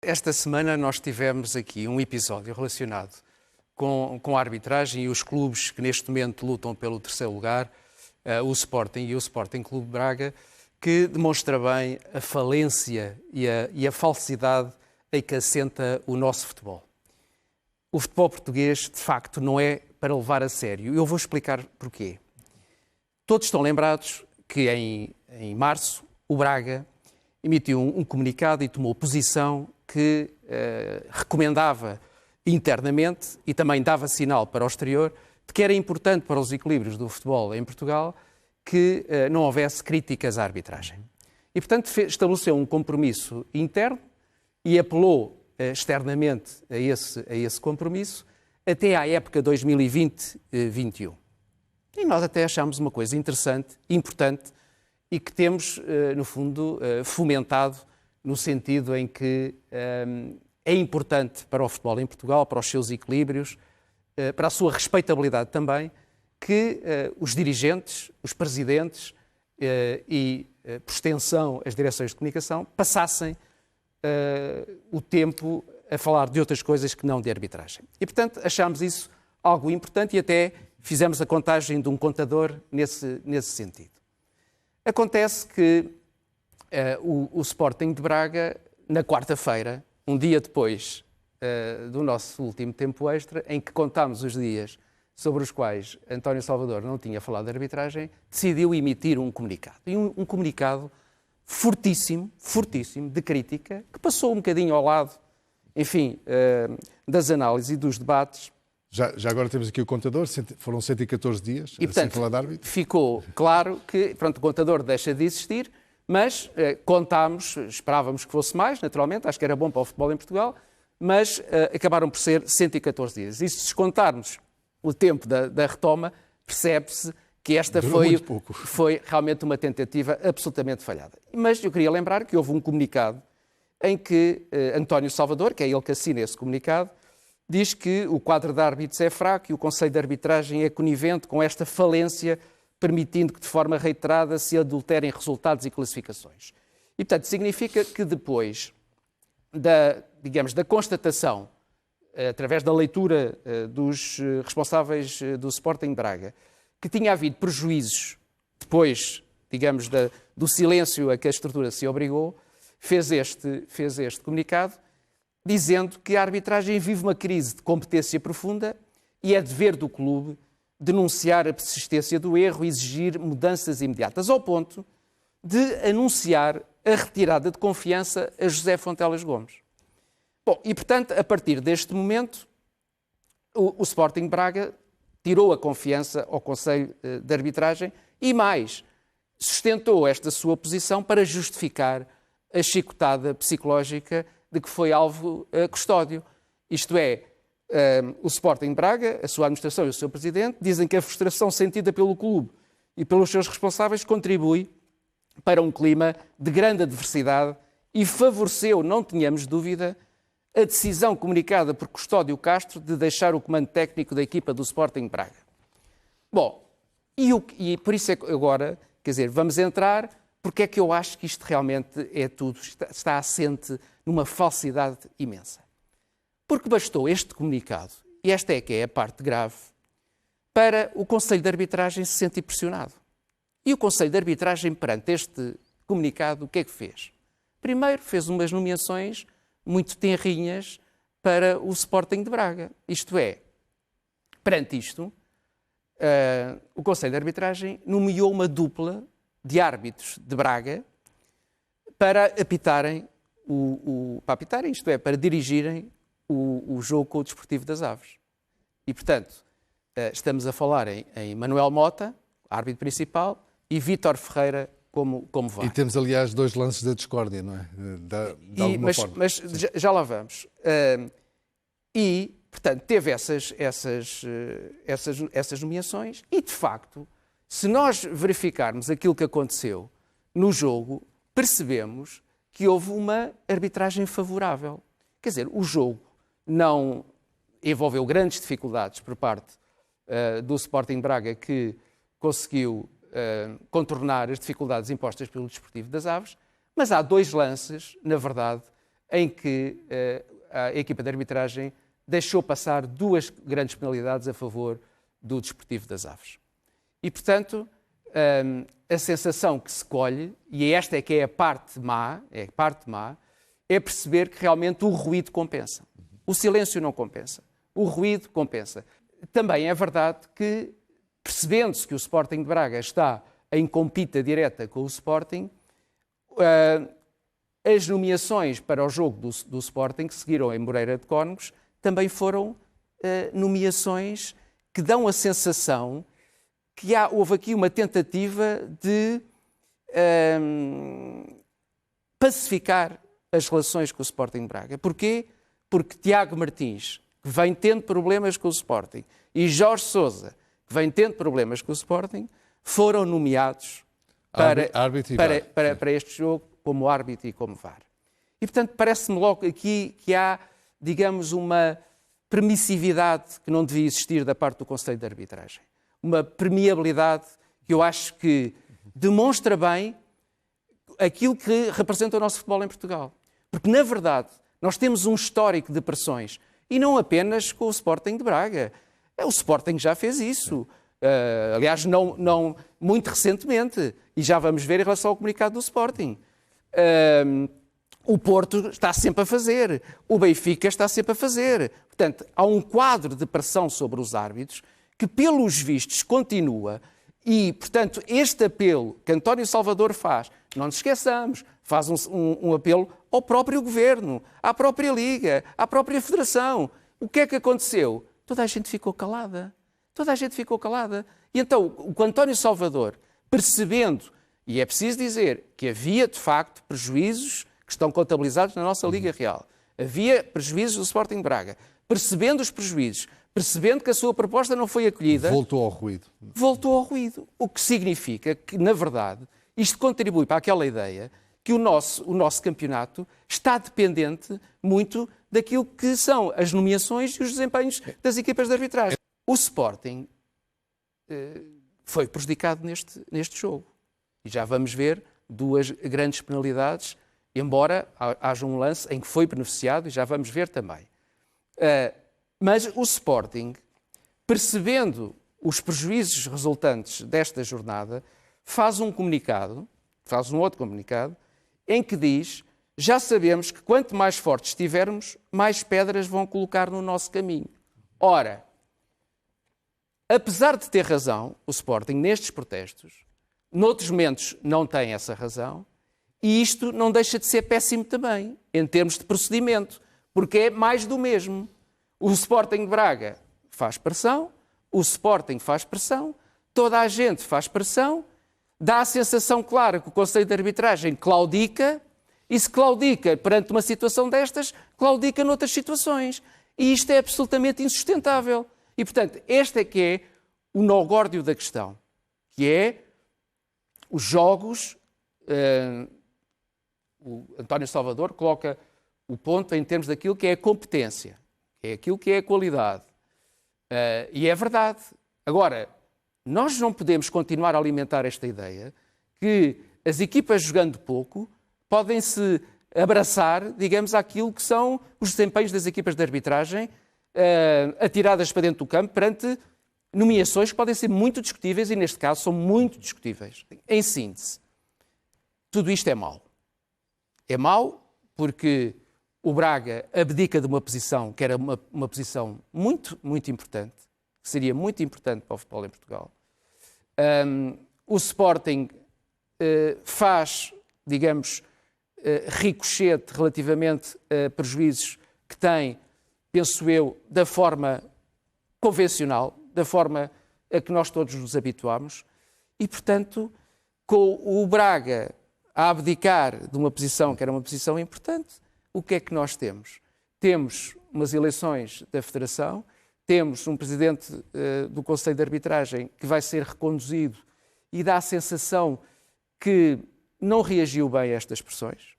Esta semana nós tivemos aqui um episódio relacionado com a arbitragem e os clubes que neste momento lutam pelo terceiro lugar, o Sporting e o Sporting Clube Braga, que demonstra bem a falência e a falsidade em que assenta o nosso futebol. O futebol português, de facto, não é para levar a sério. Eu vou explicar porquê. Todos estão lembrados que em março o Braga emitiu um comunicado e tomou posição que recomendava internamente e também dava sinal para o exterior de que era importante para os equilíbrios do futebol em Portugal que não houvesse críticas à arbitragem. E, portanto, estabeleceu um compromisso interno e apelou externamente a esse compromisso até à época 2020-21. E nós até achamos uma coisa interessante, importante, e que temos, no fundo, fomentado no sentido em que é importante para o futebol em Portugal, para os seus equilíbrios, para a sua respeitabilidade também, que os dirigentes, os presidentes e, por extensão, as direções de comunicação, passassem o tempo a falar de outras coisas que não de arbitragem. E, portanto, achámos isso algo importante e até fizemos a contagem de um contador nesse sentido. Acontece que o Sporting de Braga, na quarta-feira, um dia depois do nosso último tempo extra, em que contámos os dias sobre os quais António Salvador não tinha falado de arbitragem, decidiu emitir um comunicado. E um comunicado fortíssimo, de crítica, que passou um bocadinho ao lado, enfim, das análises e dos debates. Já agora temos aqui o contador, foram 114 dias, e, portanto, sem falar de árbitro. Ficou claro que, pronto, o contador deixa de existir, mas contámos, esperávamos que fosse mais, naturalmente, acho que era bom para o futebol em Portugal, mas acabaram por ser 114 dias. E se descontarmos o tempo da retoma, percebe-se que esta foi realmente uma tentativa absolutamente falhada. Mas eu queria lembrar que houve um comunicado em que António Salvador, que é ele que assina esse comunicado, diz que o quadro de árbitros é fraco e o Conselho de Arbitragem é conivente com esta falência, permitindo que de forma reiterada se adulterem resultados e classificações. E, portanto, significa que depois da constatação, através da leitura dos responsáveis do Sporting Braga, que tinha havido prejuízos depois, digamos, do silêncio a que a estrutura se obrigou, fez este comunicado, dizendo que a arbitragem vive uma crise de competência profunda e é dever do clube denunciar a persistência do erro e exigir mudanças imediatas, ao ponto de anunciar a retirada de confiança a José Fontelas Gomes. Bom, e portanto, a partir deste momento, o Sporting Braga tirou a confiança ao Conselho de Arbitragem e mais, sustentou esta sua posição para justificar a chicotada psicológica de que foi alvo Custódio. Isto é, o Sporting Braga, a sua administração e o seu presidente, dizem que a frustração sentida pelo clube e pelos seus responsáveis contribui para um clima de grande adversidade e favoreceu, não tínhamos dúvida, a decisão comunicada por Custódio Castro de deixar o comando técnico da equipa do Sporting Braga. Bom, e por isso é que agora, quer dizer, vamos entrar, porque é que eu acho que isto realmente é tudo, está assente numa falsidade imensa. Porque bastou este comunicado, e esta é que é a parte grave, para o Conselho de Arbitragem se sentir pressionado. E o Conselho de Arbitragem, perante este comunicado, o que é que fez? Primeiro, fez umas nomeações muito tenrinhas para o Sporting de Braga. Isto é, perante isto, o Conselho de Arbitragem nomeou uma dupla de árbitros de Braga para apitarem, isto é, para dirigirem o jogo com o Desportivo das Aves. E, portanto, estamos a falar em Manuel Mota, árbitro principal, e Vítor Ferreira como VAR. E temos, aliás, dois lances da discórdia, não é? De alguma forma. Mas já lá vamos. E, portanto, teve essas nomeações e, de facto, se nós verificarmos aquilo que aconteceu no jogo, percebemos que houve uma arbitragem favorável. Quer dizer, o jogo não envolveu grandes dificuldades por parte do Sporting Braga, que conseguiu contornar as dificuldades impostas pelo Desportivo das Aves, mas há dois lances, na verdade, em que a equipa de arbitragem deixou passar 2 grandes penalidades a favor do Desportivo das Aves. E, portanto, a sensação que se colhe, e esta é que é a parte má, é perceber que realmente o ruído compensa. O silêncio não compensa. O ruído compensa. Também é verdade que, percebendo-se que o Sporting de Braga está em compita direta com o Sporting, as nomeações para o jogo do Sporting, que seguiram em Moreira de Cónegos, também foram nomeações que dão a sensação que houve aqui uma tentativa de pacificar as relações com o Sporting de Braga. Porquê? Porque Tiago Martins, que vem tendo problemas com o Sporting, e Jorge Sousa, que vem tendo problemas com o Sporting, foram nomeados para este jogo como árbitro e como VAR. E, portanto, parece-me logo aqui que há, digamos, uma permissividade que não devia existir da parte do Conselho de Arbitragem. Uma permeabilidade que eu acho que demonstra bem aquilo que representa o nosso futebol em Portugal. Porque, na verdade, nós temos um histórico de pressões, e não apenas com o Sporting de Braga. O Sporting já fez isso. Aliás, não muito recentemente, e já vamos ver em relação ao comunicado do Sporting. O Porto está sempre a fazer, o Benfica está sempre a fazer. Portanto, há um quadro de pressão sobre os árbitros que, pelos vistos, continua. E, portanto, este apelo que António Salvador faz, não nos esqueçamos, faz um apelo ao próprio Governo, à própria Liga, à própria Federação. O que é que aconteceu? Toda a gente ficou calada. Toda a gente ficou calada. E então, o António Salvador, percebendo, e é preciso dizer que havia, de facto, prejuízos que estão contabilizados na nossa Liga Real. Havia prejuízos do Sporting de Braga. Percebendo os prejuízos, percebendo que a sua proposta não foi acolhida... Voltou ao ruído. Voltou ao ruído. O que significa que, na verdade, isto contribui para aquela ideia que o nosso campeonato está dependente muito daquilo que são as nomeações e os desempenhos das equipas de arbitragem. O Sporting foi prejudicado neste jogo. E já vamos ver 2 grandes penalidades, embora haja um lance em que foi beneficiado, e já vamos ver também. Mas o Sporting, percebendo os prejuízos resultantes desta jornada, faz um outro comunicado, em que diz: já sabemos que quanto mais fortes estivermos, mais pedras vão colocar no nosso caminho. Ora, apesar de ter razão o Sporting nestes protestos, noutros momentos não tem essa razão, e isto não deixa de ser péssimo também, em termos de procedimento, porque é mais do mesmo. O Sporting de Braga faz pressão, o Sporting faz pressão, toda a gente faz pressão, dá a sensação clara que o Conselho de Arbitragem claudica, e se claudica perante uma situação destas, claudica noutras situações. E isto é absolutamente insustentável. E, portanto, este é que é o nó górdio da questão, que é os jogos. O António Salvador coloca o ponto em termos daquilo que é a competência, que é aquilo que é a qualidade. E é verdade. Agora, nós não podemos continuar a alimentar esta ideia que as equipas jogando pouco podem se abraçar, digamos, àquilo que são os desempenhos das equipas de arbitragem atiradas para dentro do campo perante nomeações que podem ser muito discutíveis e, neste caso, são muito discutíveis. Em síntese, tudo isto é mau. É mau porque o Braga abdica de uma posição que era uma posição muito, muito importante, que seria muito importante para o futebol em Portugal. O Sporting faz, digamos, ricochete relativamente a prejuízos que tem, penso eu, da forma convencional, da forma a que nós todos nos habituamos, e, portanto, com o Braga a abdicar de uma posição que era uma posição importante, o que é que nós temos? Temos umas eleições da Federação, temos um presidente do Conselho de Arbitragem que vai ser reconduzido e dá a sensação que não reagiu bem a estas pressões.